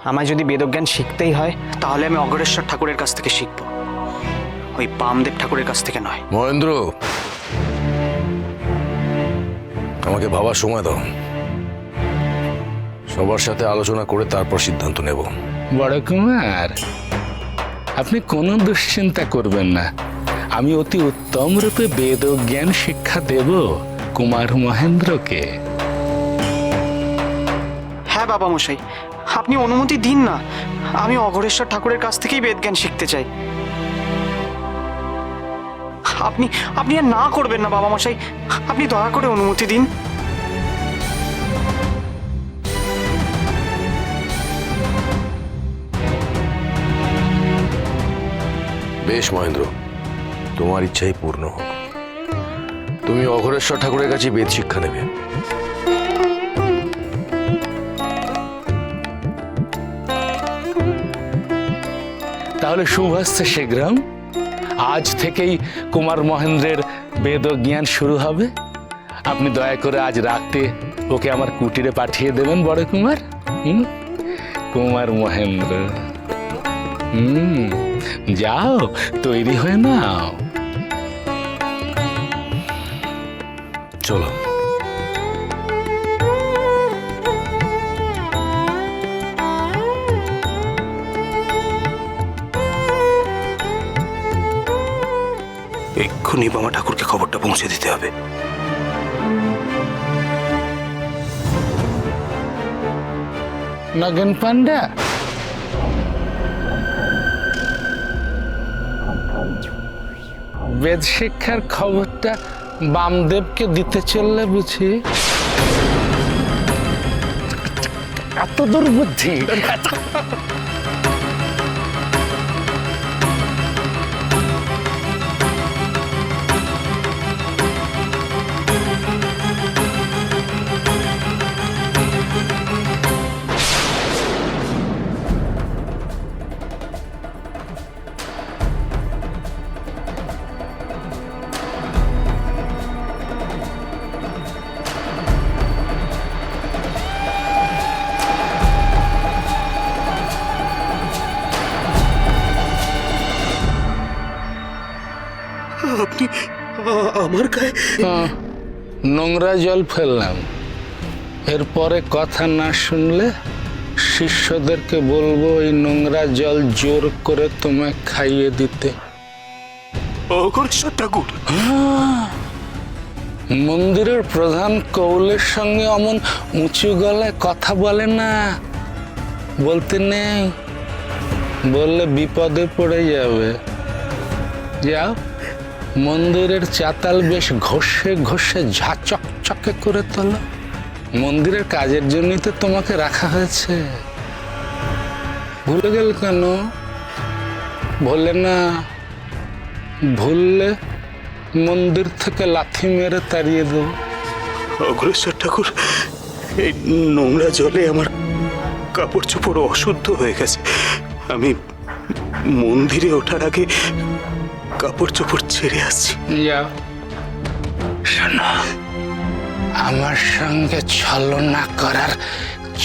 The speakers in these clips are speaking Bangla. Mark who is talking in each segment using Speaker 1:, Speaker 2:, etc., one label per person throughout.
Speaker 1: আমায় যদি বেদজ্ঞান শিখতেই হয় তাহলে আমি অগ্রেশ্বর ঠাকুরের কাছ থেকে শিখব, ওই বামদেব ঠাকুরের কাছ থেকে নয়।
Speaker 2: মহেন্দ্র, আমাকে ভাবার সময় দাও। সবার সাথে আলোচনা করে তারপর সিদ্ধান্ত নেব।
Speaker 3: বড় কুমার, আপনি কোনো দুশ্চিন্তা করবেন না। আমি অতি উত্তম রূপে বেদ ও জ্ঞান শিক্ষা দেব কুমার মহেন্দ্রকে।
Speaker 1: হ্যাঁ বাবা মশাই, আপনি অনুমতি দিন না, আমি অঘরেশ্বর ঠাকুরের কাছ থেকেই বেদজ্ঞান শিখতে চাই। আপনি আপনি আর না করবেন না বাবা মশাই, আপনি দয়া করে অনুমতি দিন।
Speaker 2: বেশ মহেন্দ্র, তোমার ইচ্ছাই পূর্ণ হোক। তুমি অঘরেশ্বর ঠাকুরের কাছে বেদ শিক্ষা নেবে।
Speaker 3: তাহলে শুভ হচ্ছে শীঘ্রম। আজ থেকেই কুমার মহেন্দ্রের বেদ ও জ্ঞান শুরু হবে। আপনি দয়া করে আজ রাতে ওকে আমার কুটিরে পাঠিয়ে দেবেন বড় কুমার। কুমার মহেন্দ্র, যাও তৈরি হয়ে নাও।
Speaker 2: চলো।
Speaker 4: এক্ষুনি বাবা ঠাকুরকে খবরটা পৌঁছে দিতে হবে।
Speaker 3: নগেন পান্ডা, বেদ শিক্ষার খবরটা বামদেবকে দিতে চললে বুঝি? এত দুর্বুদ্ধি!
Speaker 4: আপনি আমার গায়ে
Speaker 3: নোংরা জল ফেললাম। এরপরে কথা না শুনলে শিষ্যদেরকে বলবো এই নোংরা জল জোর করে তোমায় খাইয়ে দিতে।
Speaker 4: অঘরেশ্বর ঠাকুর,
Speaker 3: মন্দিরের প্রধান কৌলের সঙ্গে অমন উঁচু গলায় কথা বলে না, বলতে নেই। বললে বিপদে পড়ে যাবে। যাও, মন্দিরের চাতাল বেশ ঘষে ঘষে ঝা চকচকে করে তোলো। মন্দিরের কাজের জন্যই তো তোমাকে রাখা হয়েছে। ভুলে গেল কেন? ভুলে না, ভুললে মন্দির থেকে লাথি মেরে তাড়িয়ে দেবো।
Speaker 4: অঘরেশ্বর ঠাকুর, এই নোংরা জলে আমার কাপড় চোপড় অশুদ্ধ হয়ে গেছে। আমি মন্দিরে ওঠার আগে কাপড় চোপড় ছেড়ে আসছি।
Speaker 3: যাও। শোনো, আমার সঙ্গে ছলনা করার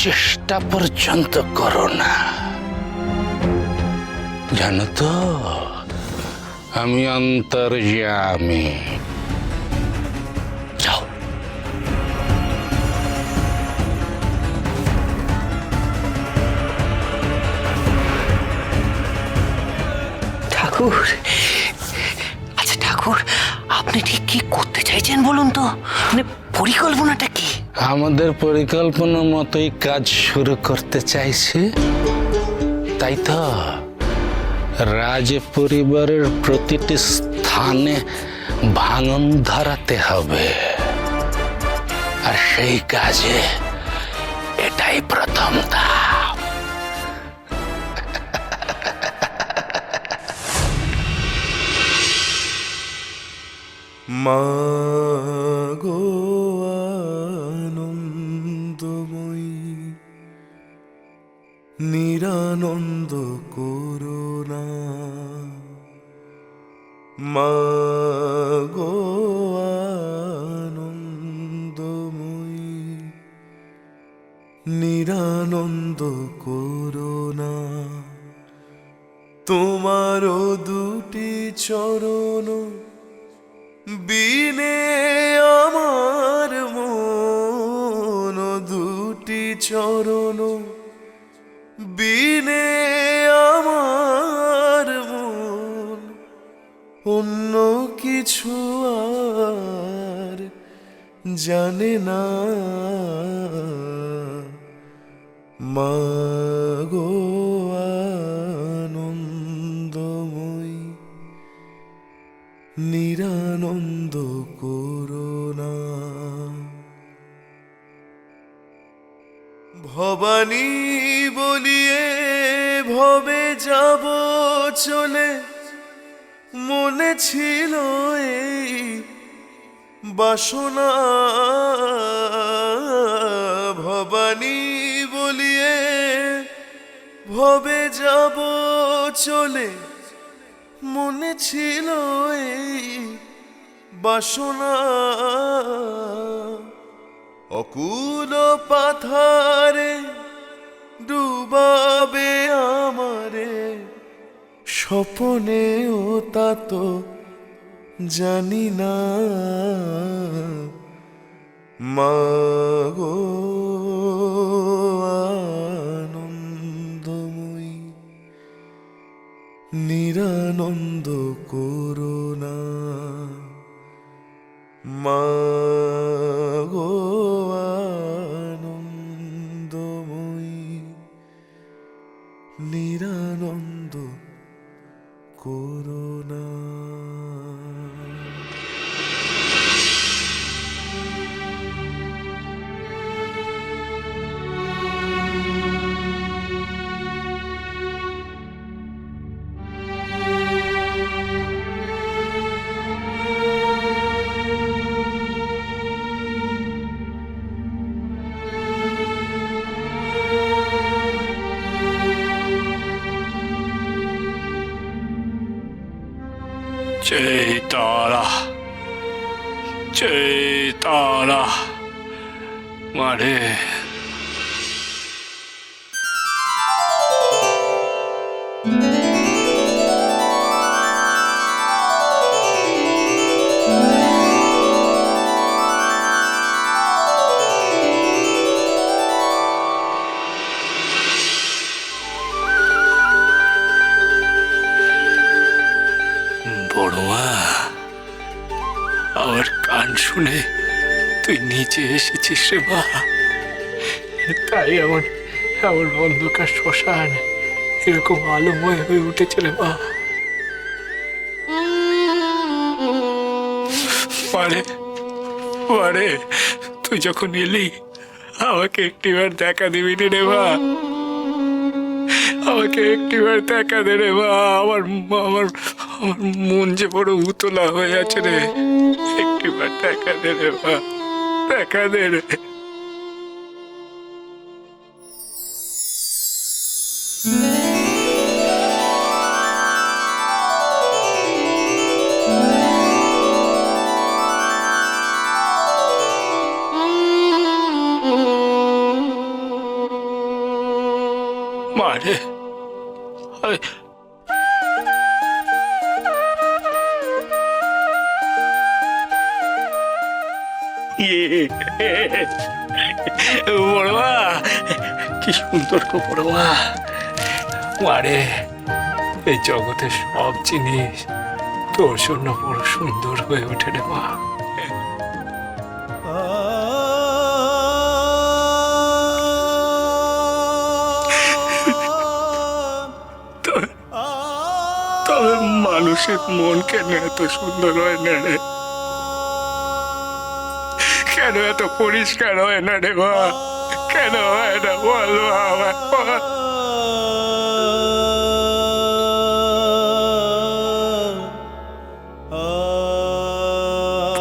Speaker 3: চেষ্টা পর্যন্ত করো না। জানো তো আমি অন্তর্যামী। যাও।
Speaker 5: ঠাকুর, আচ্ছা ঠাকুর, আপনি ঠিক কি করতে চাইছেন বলুন তো? মানে পরিকল্পনাটা কি?
Speaker 3: আমাদের পরিকল্পনা মতোই কাজ শুরু করতে চাইছে, তাই তো? রাজ পরিবারের প্রতিটি স্থানে ভাঙন ধরাতে হবে, আর সেই কাজে এটাই প্রথম ধাপ।
Speaker 4: মাগো আনন্দময়ী, নিরানন্দ করুণা, মাগো আনন্দময়ী,
Speaker 6: নিরানন্দ করুণা তোমারও দুটি চরণ বিনে আমার মন দুটি চরণ বিনে আমার মন অন্য কিছু আর জানে না মাগো আনন্দময়ী নিরানন্দ করুণা ভবানী বলিয়ে ভবে যাব চলে মনে ছিল এই বাসনা ভবানী বলিয়ে ভবে যাব চলে মনে ছিল এই বাসনা অকুল পাথারে ডুবাবে আমারে স্বপনেও তা তো জানি না মাগো আনন্দময়ী নিরানন্দ করুণা মাগো আনন্দময়ী নিরানন্দ করুণা
Speaker 3: জয় তারা, জয় তারা, মারে বড়মা, আমার গান শুনে তুই নিচে এসেছিস রে মা। তাই এমন অন্ধকার শ্মশান এরকম আলোময় হয়ে উঠেছে রে মা। মারে মারে, তুই যখন এলি আমাকে একটিবার দেখা দিবি রে মা, আমাকে একটিবার দেখা দে রে মা। আমার আমার আমার মন যে বড় উতলা হয়ে আছে রে, একটিবার দেখা দে রে মা, দেখা দে রে। মারে বড়মা, কি সুন্দর গো বড়মা। মারে, এই জগতের সব জিনিস তোর জন্য বড় সুন্দর হয়ে ওঠে রে মা। তবে মানুষের মন কেন এত সুন্দর হয় না রে? কেন এত পরিষ্কার হয় না রে মা? কেন হয় না বলো আমার?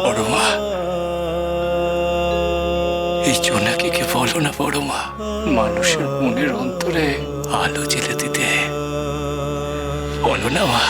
Speaker 3: বড় মা, এই জোনাকিকে বলো না বড় মা, মানুষের মনের অন্তরে আলো জ্বেলে দিতে বলো না মা।